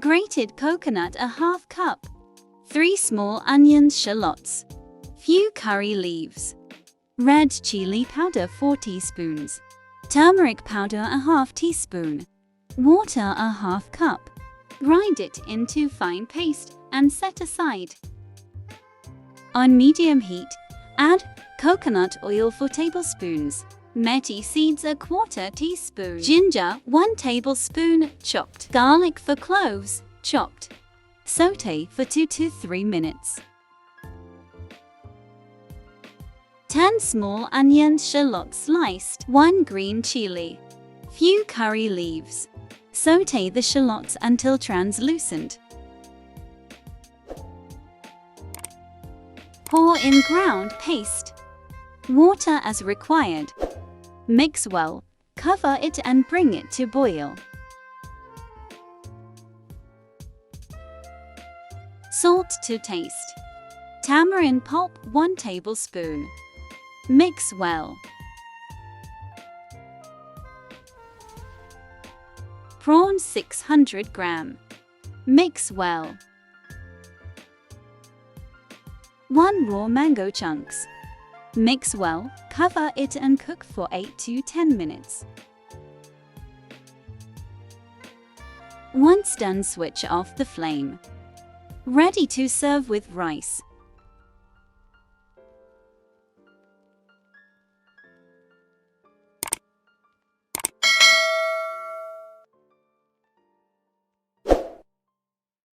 Grated coconut a half cup. 3 small onions, shallots. Few curry leaves. Red chili powder 4 teaspoons. Turmeric powder a half teaspoon. Water a half cup. Grind it into fine paste and set aside. On medium heat, add coconut oil 4 tablespoons. Methi seeds a 1/4 teaspoon. Ginger 1 tablespoon chopped. Garlic 4 cloves chopped. Sauté for 2 to 3 minutes. 10 small onions, shallots sliced. 1 green chili. Few curry leaves. Sauté the shallots until translucent. Pour in ground paste. Water as required. Mix well, cover it and bring it to boil. Salt to taste. Tamarind pulp 1 tablespoon. Mix well. Prawns 600 gram. Mix well. 1 raw mango chunks. Mix well, cover it and cook for 8 to 10 minutes. Once done, switch off the flame. Ready to serve with rice.